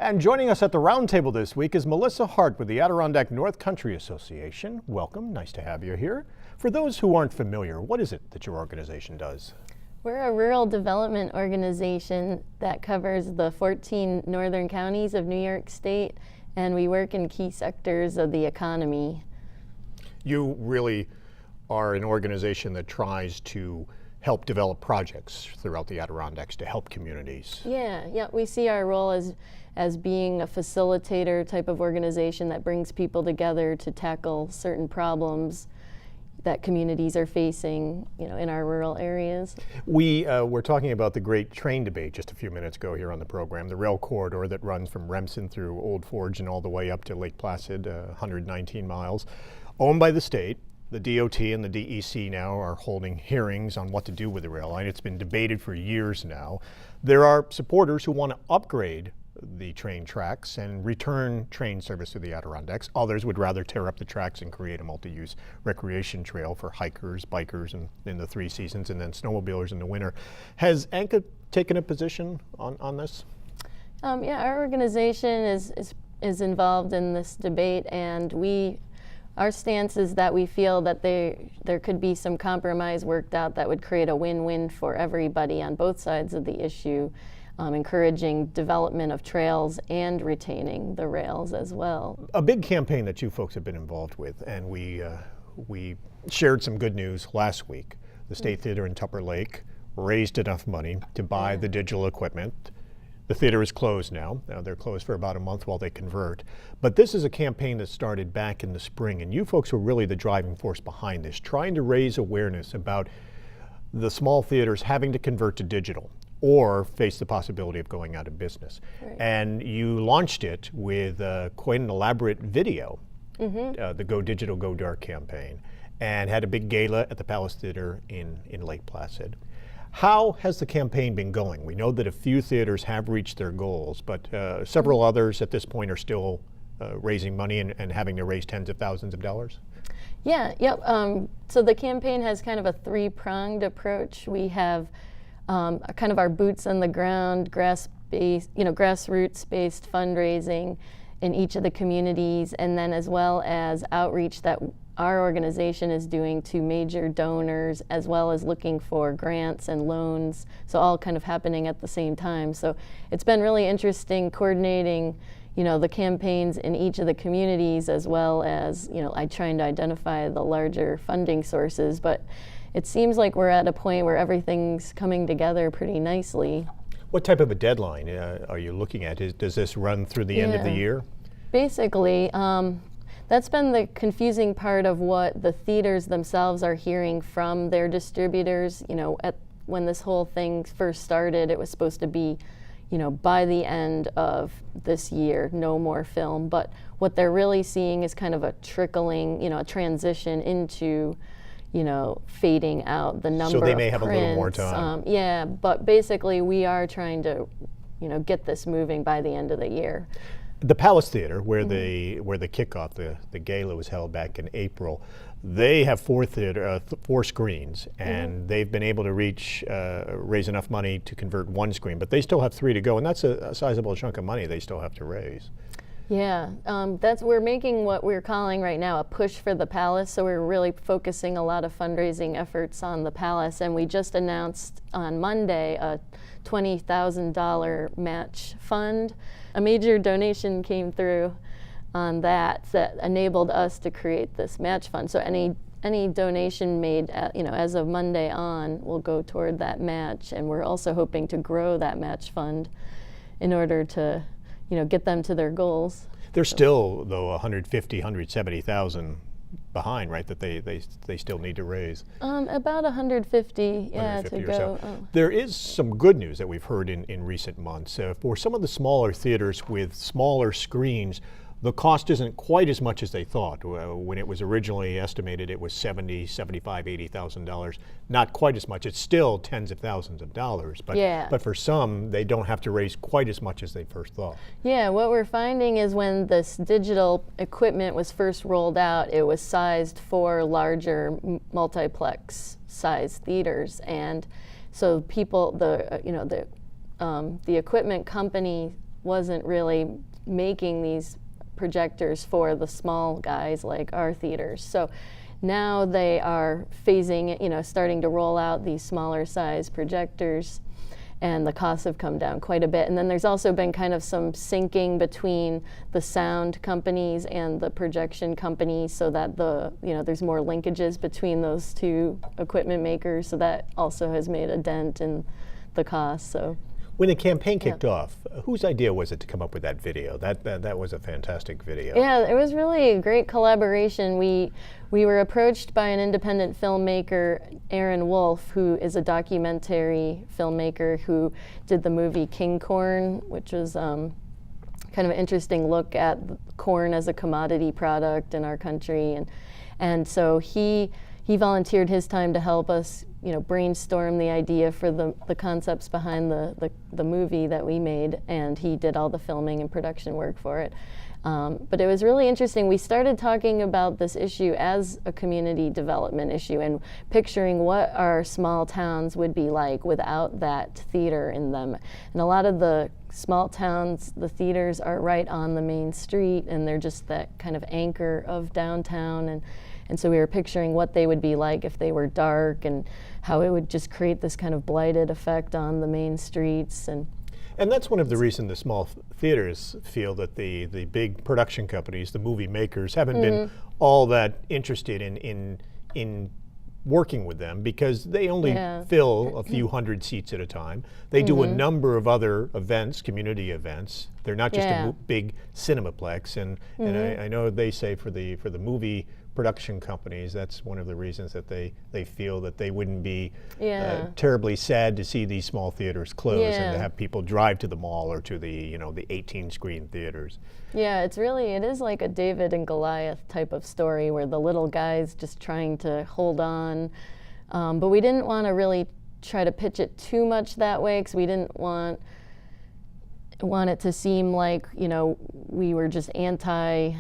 And joining us at the Roundtable this week is Melissa Hart with the Adirondack North Country Association. Welcome, nice to have you here. For those who aren't familiar, what is it that your organization does? We're a rural development organization that covers the 14 northern counties of New York State, and we work in key sectors of the economy. You really are an organization that tries to help develop projects throughout the Adirondacks to help communities. Yeah, we see our role as being a facilitator type of organization that brings people together to tackle certain problems that communities are facing, in our rural areas. We were talking about the great train debate just a few minutes ago here on the program, the rail corridor that runs from Remsen through Old Forge and all the way up to Lake Placid, 119 miles, owned by the state. The DOT and the DEC now are holding hearings on what to do with the rail line. It's been debated for years now. There are supporters who want to upgrade the train tracks and return train service to the Adirondacks. Others would rather tear up the tracks and create a multi-use recreation trail for hikers, bikers in the 3 seasons, and then snowmobilers in the winter. Has ANCA taken a position on this? Yeah, our organization is involved in this debate, and our stance is that we feel that there could be some compromise worked out that would create a win-win for everybody on both sides of the issue. Encouraging development of trails and retaining the rails as well. A big campaign that you folks have been involved with, and we shared some good news last week. The State Theatre in Tupper Lake raised enough money to buy the digital equipment. The theater is closed now. They're closed for about a month while they convert. But this is a campaign that started back in the spring, and you folks were really the driving force behind this, trying to raise awareness about the small theaters having to convert to digital or face the possibility of going out of business. Right. And you launched it with quite an elaborate video, the Go Digital, Go Dark campaign, and had a big gala at the Palace Theater in Lake Placid. How has the campaign been going? We know that a few theaters have reached their goals, but several others at this point are still raising money and having to raise tens of thousands of dollars. Yeah, yep. So the campaign has kind of a 3-pronged approach. We have kind of our boots on the ground, grassroots-based fundraising in each of the communities, and then as well as outreach that our organization is doing to major donors, as well as looking for grants and loans, so all kind of happening at the same time. So it's been really interesting coordinating the campaigns in each of the communities, as well as trying to identify the larger funding sources. But it seems like we're at a point where everything's coming together pretty nicely. What type of a deadline are you looking at? Does this run through the end of the year? Basically, that's been the confusing part of what the theaters themselves are hearing from their distributors. When this whole thing first started, it was supposed to be, by the end of this year, no more film. But what they're really seeing is kind of a trickling, a transition into fading out the number of So they may have prints. a little more time. Yeah, but basically we are trying to, get this moving by the end of the year. The Palace Theater, where the kickoff, the gala was held back in April, they have 4 screens, and they've been able to raise enough money to convert 1 screen, but they still have 3 to go, and that's a sizable chunk of money they still have to raise. Yeah, we're making what we're calling right now a push for the Palace, so we're really focusing a lot of fundraising efforts on the Palace, and we just announced on Monday a $20,000 match fund. A major donation came through on that enabled us to create this match fund. So any donation made as of Monday on will go toward that match, and we're also hoping to grow that match fund in order to get them to their goals. They're still, though, $170,000 behind, right? That they still need to raise. About 150, yeah, 150 to or go. so. There is some good news that we've heard in recent months. For some of the smaller theaters with smaller screens, the cost isn't quite as much as they thought. When it was originally estimated, it was $70,000, $75,000, $80,000. Not quite as much. It's still tens of thousands of dollars. But for some, they don't have to raise quite as much as they first thought. Yeah, what we're finding is when this digital equipment was first rolled out, it was sized for larger multiplex size theaters, and so people, the equipment company wasn't really making these projectors for the small guys like our theaters. So now they are phasing, starting to roll out these smaller size projectors, and the costs have come down quite a bit. And then there's also been kind of some syncing between the sound companies and the projection companies, so that there's more linkages between those two equipment makers. So that also has made a dent in the cost. So when the campaign kicked off, whose idea was it to come up with that video? That was a fantastic video. Yeah, it was really a great collaboration. We were approached by an independent filmmaker, Aaron Wolf, who is a documentary filmmaker who did the movie King Corn, which was kind of an interesting look at corn as a commodity product in our country. And so he volunteered his time to help us brainstorm the idea for the concepts behind the movie that we made, and he did all the filming and production work for it. But it was really interesting. We started talking about this issue as a community development issue and picturing what our small towns would be like without that theater in them. And a lot of the small towns, the theaters are right on the main street, and they're just that kind of anchor of downtown. And so we were picturing what they would be like if they were dark, and how it would just create this kind of blighted effect on the main streets. And that's one of the reasons the small theaters feel that the big production companies, the movie makers, haven't been all that interested in working with them, because they only fill a few hundred seats at a time. They do a number of other events, community events. They're not just a big cinemaplex. And I know they say for the movie production companies, that's one of the reasons that they feel that they wouldn't be terribly sad to see these small theaters close and to have people drive to the mall or to the 18 screen theaters. Yeah, it is like a David and Goliath type of story, where the little guy's just trying to hold on. But we didn't want to really try to pitch it too much that way, because we didn't want it to seem like we were just anti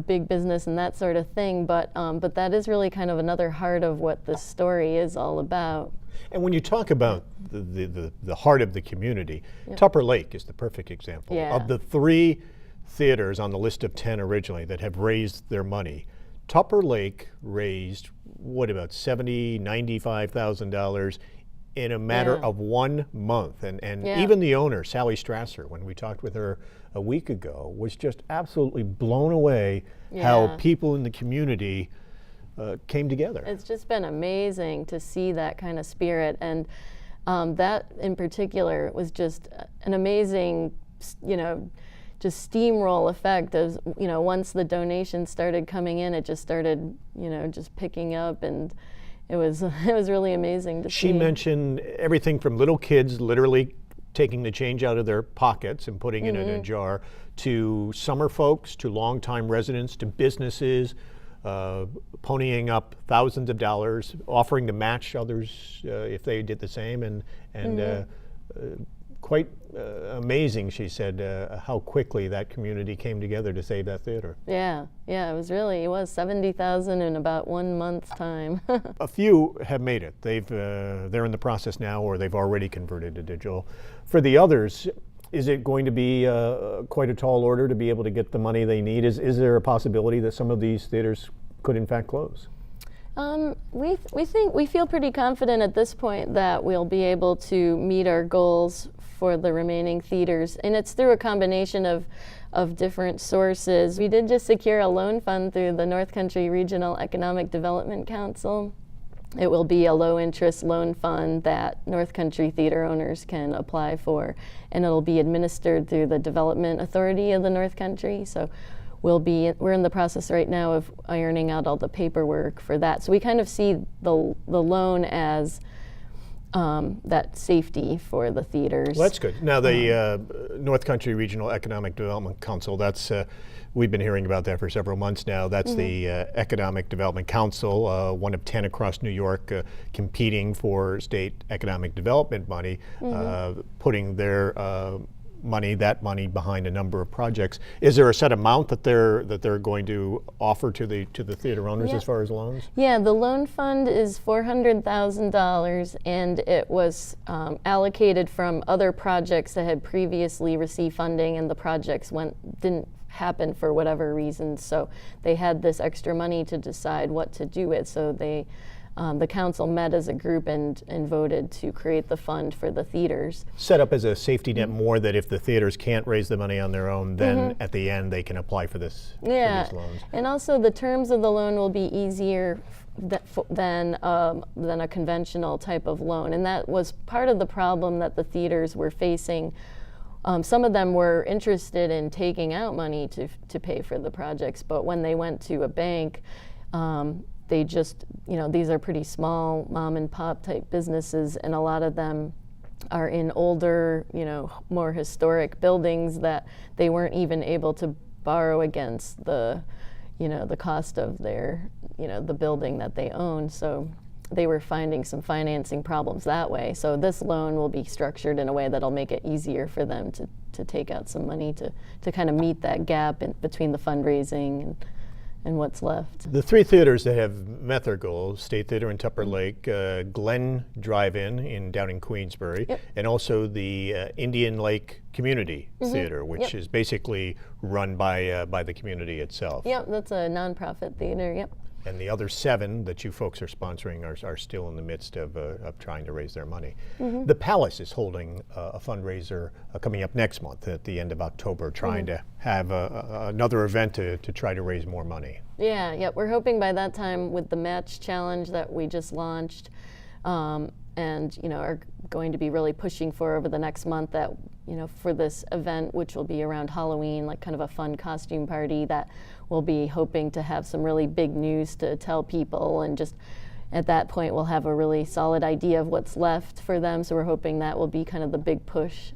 big business and that sort of thing, but that is really kind of another heart of what this story is all about. And when you talk about the heart of the community, Tupper Lake is the perfect example. Of the 3 theaters on the list of 10 originally that have raised their money, Tupper Lake raised about $95,000 in a matter of 1 month. And even the owner, Sally Strasser, when we talked with her a week ago, was just absolutely blown away how people in the community came together. It's just been amazing to see that kind of spirit. And that in particular was just an amazing, just steamroll effect of, once the donations started coming in, it just started, just picking up, and it was really amazing to see. She mentioned everything from little kids literally taking the change out of their pockets and putting it in a jar, to summer folks, to longtime residents, to businesses, ponying up thousands of dollars, offering to match others if they did the same, and quite amazing, she said, how quickly that community came together to save that theater. Yeah, it was $70,000 in about 1 month's time. A few have made it. They're in the process now, or they've already converted to digital. For the others, is it going to be quite a tall order to be able to get the money they need? Is there a possibility that some of these theaters could in fact close? We feel pretty confident at this point that we'll be able to meet our goals for the remaining theaters, and it's through a combination of different sources. We did just secure a loan fund through the North Country Regional Economic Development Council. It will be a low-interest loan fund that North Country theater owners can apply for, and it'll be administered through the Development Authority of the North Country. So we're in the process right now of ironing out all the paperwork for that. So we kind of see the loan as that safety for the theaters. Well, that's good. Now the North Country Regional Economic Development Council, that's we've been hearing about that for several months now. That's the Economic Development Council, one of 10 across New York, competing for state economic development money, putting their money, that money behind a number of projects. Is there a set amount that they're going to offer to the theater owners as far as loans? Yeah, the loan fund is $400,000, and it was allocated from other projects that had previously received funding, and the projects didn't happen for whatever reason. So they had this extra money to decide what to do with. So they. The council met as a group and voted to create the fund for the theaters. Set up as a safety net more that if the theaters can't raise the money on their own, then at the end they can apply for this. Yeah, for these loans. And also the terms of the loan will be easier than a conventional type of loan, and that was part of the problem that the theaters were facing. Some of them were interested in taking out money to pay for the projects, but when they went to a bank, they just, these are pretty small mom and pop type businesses, and a lot of them are in older, more historic buildings that they weren't even able to borrow against the cost of their, the building that they own. So they were finding some financing problems that way. So this loan will be structured in a way that'll make it easier for them to take out some money to kind of meet that gap between the fundraising and what's left. The three theaters that have met their goals, State Theatre in Tupper Lake, Glen Drive-In down in Queensbury, and also the Indian Lake Community Theatre, which is basically run by the community itself. Yep, that's a nonprofit theater, yep. And the other 7 that you folks are sponsoring are still in the midst of trying to raise their money. The Palace is holding a fundraiser coming up next month at the end of October, trying to have another event to try to raise more money. Yeah, we're hoping by that time with the match challenge that we just launched, and are going to be really pushing for over the next month that for this event, which will be around Halloween, like kind of a fun costume party, that we'll be hoping to have some really big news to tell people, and just at that point we'll have a really solid idea of what's left for them. So we're hoping that will be kind of the big push.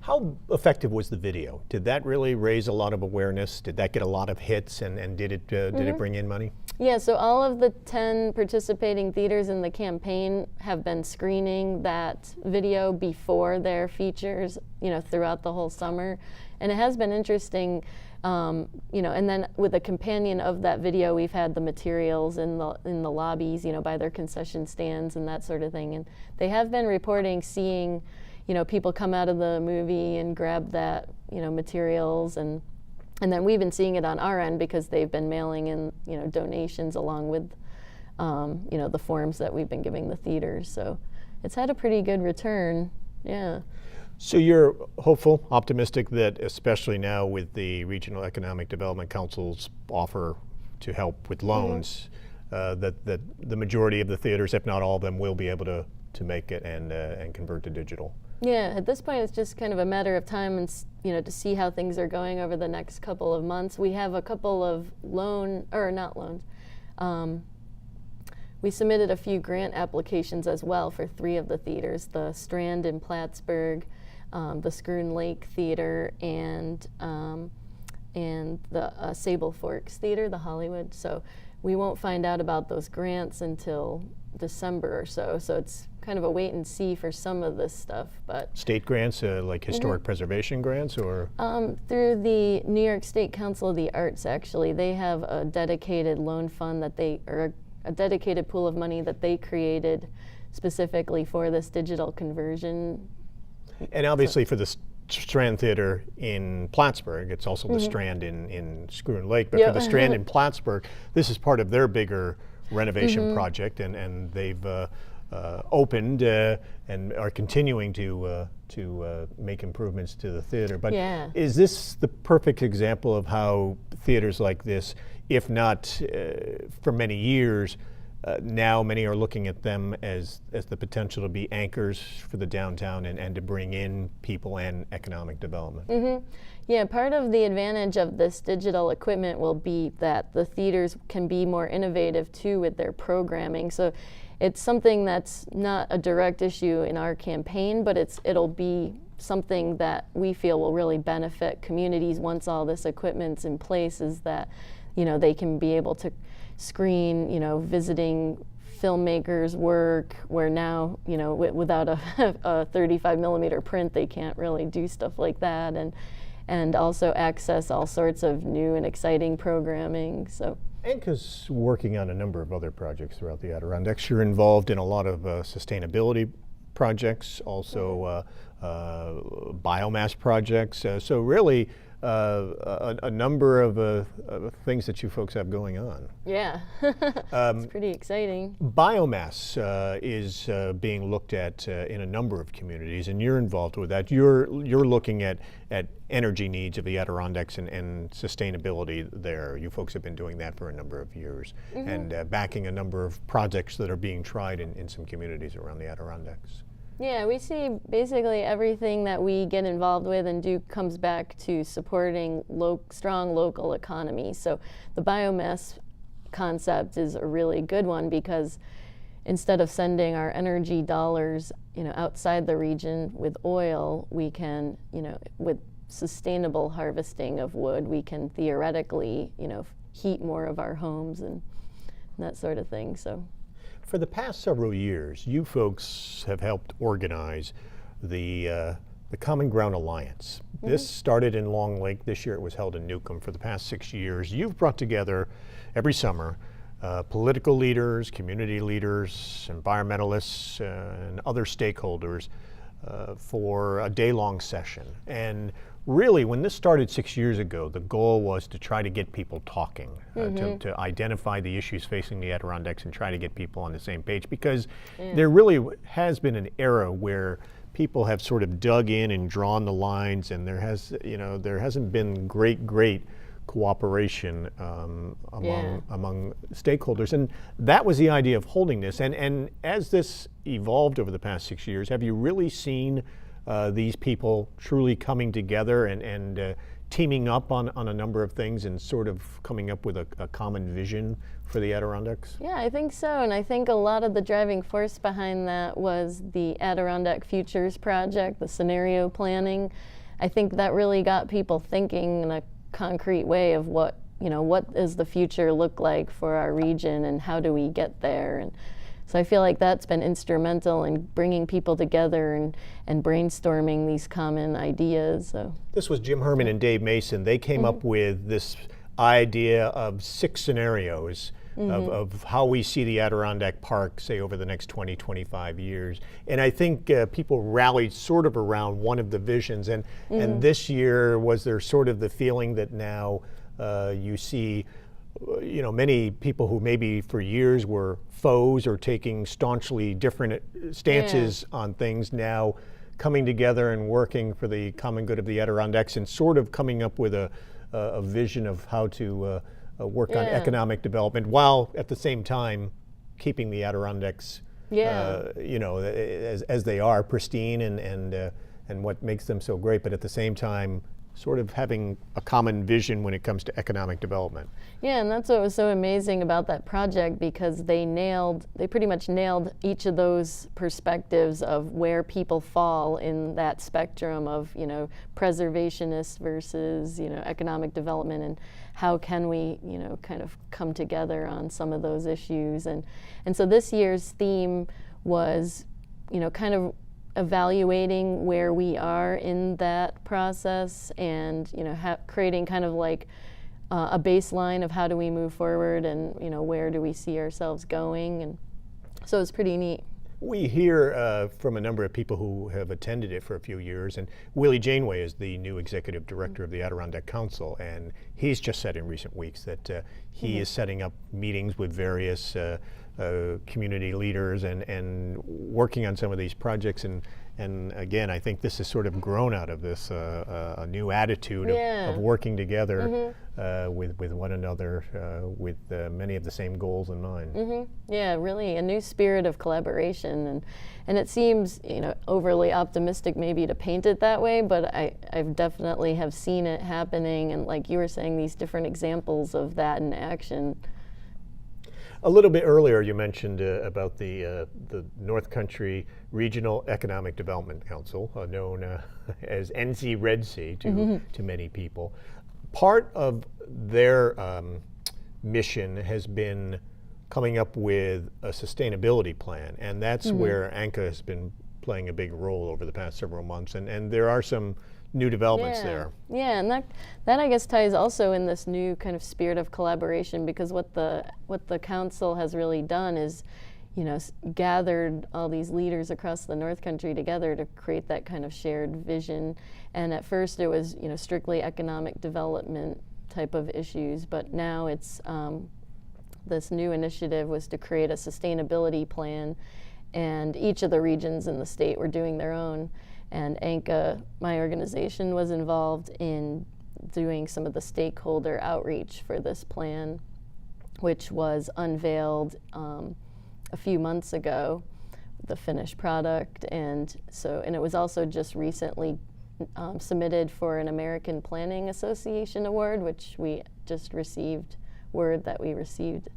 How effective was the video? Did that really raise a lot of awareness? Did that get a lot of hits, and did it bring in money? Yeah, so all of the 10 participating theaters in the campaign have been screening that video before their features, throughout the whole summer. And it has been interesting, and then with a companion of that video, we've had the materials in the lobbies, by their concession stands and that sort of thing. And they have been reporting seeing, people come out of the movie and grab that, materials, and then we've been seeing it on our end because they've been mailing in, donations along with, the forms that we've been giving the theaters. So it's had a pretty good return, yeah. So you're hopeful, optimistic that, especially now with the Regional Economic Development Council's offer to help with loans, that the majority of the theaters, if not all of them, will be able to make it and convert to digital. Yeah, at this point it's just kind of a matter of time and to see how things are going over the next couple of months. We have a couple of we submitted a few grant applications as well for 3 of the theaters, the Strand in Plattsburgh, the Strand Lake Theater, and the Sable Forks Theater, the Hollywood. So we won't find out about those grants until December or so. So it's kind of a wait and see for some of this stuff. But state grants, like historic preservation grants, or? Through the New York State Council of the Arts, actually. They have a dedicated loan fund or a dedicated pool of money that they created specifically for this digital conversion. And obviously for the Strand Theatre in Plattsburgh, it's also the Strand in Strand Lake, but for the Strand in Plattsburgh, this is part of their bigger renovation project, and they've opened and are continuing to make improvements to the theater. But is this the perfect example of how theaters like this, if not for many years, now many are looking at them as the potential to be anchors for the downtown and to bring in people and economic development? Yeah, part of the advantage of this digital equipment will be that the theaters can be more innovative too with their programming. So it's something that's not a direct issue in our campaign, but it'll be something that we feel will really benefit communities once all this equipment's in place, is that they can be able to screen visiting filmmakers work, where now, you know, without a 35 millimeter print, they can't really do stuff like that, and also access all sorts of new and exciting programming. So ANCA's working on a number of other projects throughout the Adirondacks. You're involved in a lot of sustainability projects, also biomass projects. So really a number of things that you folks have going on. yeah, it's pretty exciting. Biomass is being looked at in a number of communities, and you're involved with that. You're looking at energy needs of the Adirondacks and sustainability there. You folks have been doing that for a number of years, and backing a number of projects that are being tried in some communities around the Adirondacks. Yeah, we see basically everything that we get involved with and do comes back to supporting strong local economy. So the biomass concept is a really good one, because instead of sending our energy dollars, you know, outside the region with oil, we can, you know, with sustainable harvesting of wood, we can theoretically, you know, heat more of our homes and that sort of thing. So. For the past several years, you folks have helped organize the Common Ground Alliance. This started in Long Lake. This year it was held in Newcomb. For the past 6 years, you've brought together every summer political leaders, community leaders, environmentalists, and other stakeholders for a day-long session. And really, when this started 6 years ago, the goal was to try to get people talking, to identify the issues facing the Adirondacks and try to get people on the same page, because there really has been an era where people have sort of dug in and drawn the lines, and there hasn't been great cooperation among stakeholders. And that was the idea of holding this. And as this evolved over the past 6 years, have you really seen these people truly coming together and teaming up on a number of things and sort of coming up with a common vision for the Adirondacks? Yeah, I think so, and I think a lot of the driving force behind that was the Adirondack Futures project, the scenario planning. I think that really got people thinking in a concrete way of what does the future look like for our region and how do we get there. And so I feel like that's been instrumental in bringing people together and brainstorming these common ideas. So this was Jim Herman and Dave Mason. They came up with this idea of 6 scenarios of how we see the Adirondack Park, say, over the next 20, 25 years. And I think people rallied sort of around one of the visions. And this year, was there sort of the feeling that now you see many people who maybe for years were foes or taking staunchly different stances on things now coming together and working for the common good of the Adirondacks and sort of coming up with a vision of how to work on economic development while at the same time keeping the Adirondacks as they are, pristine and what makes them so great, but at the same time sort of having a common vision when it comes to economic development. Yeah, and that's what was so amazing about that project, because they pretty much nailed each of those perspectives of where people fall in that spectrum of, preservationist versus, economic development, and how can we, kind of come together on some of those issues. And so this year's theme was, kind of evaluating where we are in that process and creating kind of like a baseline of how do we move forward and where do we see ourselves going. And so it's pretty neat. We hear from a number of people who have attended it for a few years, and Willie Janeway is the new executive director of the Adirondack Council, and he's just said in recent weeks that he is setting up meetings with various community leaders and working on some of these projects. And again, I think this has sort of grown out of this a new attitude of working together with one another with many of the same goals in mind. Yeah, really a new spirit of collaboration, and it seems overly optimistic maybe to paint it that way, but I've definitely have seen it happening, and like you were saying, these different examples of that in action. A little bit earlier, you mentioned about the North Country Regional Economic Development Council, known as NCREDS to many people. Part of their mission has been coming up with a sustainability plan, and that's where ANCA has been playing a big role over the past several months, and there are some new developments there. Yeah, and that I guess ties also in this new kind of spirit of collaboration, because what the council has really done is, gathered all these leaders across the North Country together to create that kind of shared vision. And at first it was, strictly economic development type of issues, but now it's this new initiative was to create a sustainability plan, and each of the regions in the state were doing their own. And ANCA, my organization, was involved in doing some of the stakeholder outreach for this plan, which was unveiled a few months ago, the finished product. And it was also just recently submitted for an American Planning Association award, which we just received word that we received.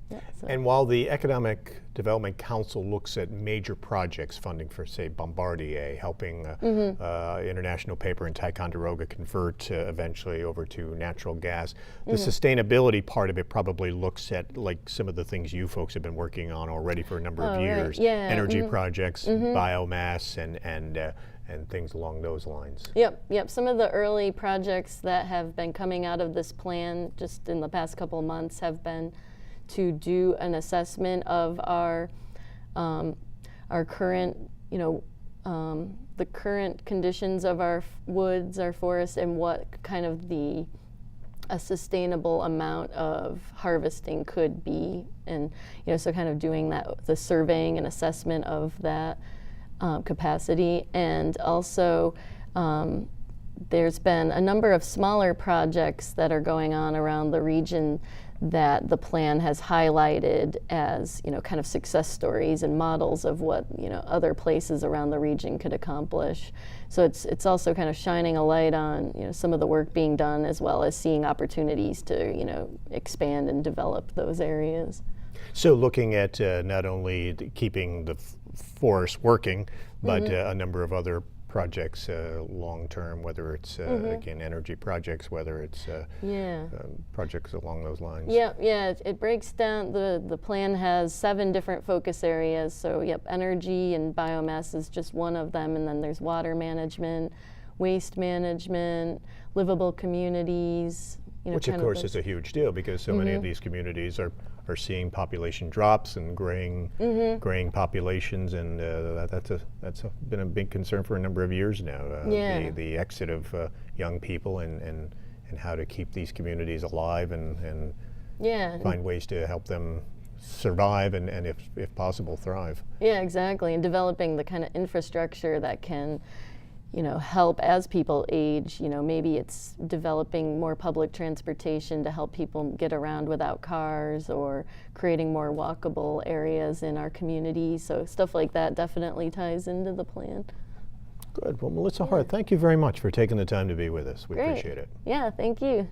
Yeah, and while the Economic Development Council looks at major projects, funding for, say, Bombardier, helping International Paper in Ticonderoga convert eventually over to natural gas, the sustainability part of it probably looks at like some of the things you folks have been working on already for a number of years, energy projects, biomass, and things along those lines. Yep. Some of the early projects that have been coming out of this plan just in the past couple of months have been to do an assessment of our current, the current conditions of our woods, our forests, and what kind of a sustainable amount of harvesting could be. And so kind of doing the surveying and assessment of that capacity. And also there's been a number of smaller projects that are going on around the region that the plan has highlighted as kind of success stories and models of what other places around the region could accomplish. So it's also kind of shining a light on some of the work being done, as well as seeing opportunities to expand and develop those areas. So looking at not only keeping the forest working, but a number of other projects long term, whether it's again energy projects, whether it's projects along those lines. Yeah. It breaks down. The plan has 7 different focus areas. So energy and biomass is just one of them, and then there's water management, waste management, livable communities. Which of course is a huge deal, because so many of these communities are seeing population drops and graying populations, and that's been a big concern for a number of years now. The exit of young people and how to keep these communities alive and find ways to help them survive and if possible thrive. Yeah, exactly, and developing the kind of infrastructure that can help as people age. Maybe it's developing more public transportation to help people get around without cars, or creating more walkable areas in our community. So stuff like that definitely ties into the plan. Good. Well, Melissa Hart, thank you very much for taking the time to be with us. We appreciate it. Yeah, thank you.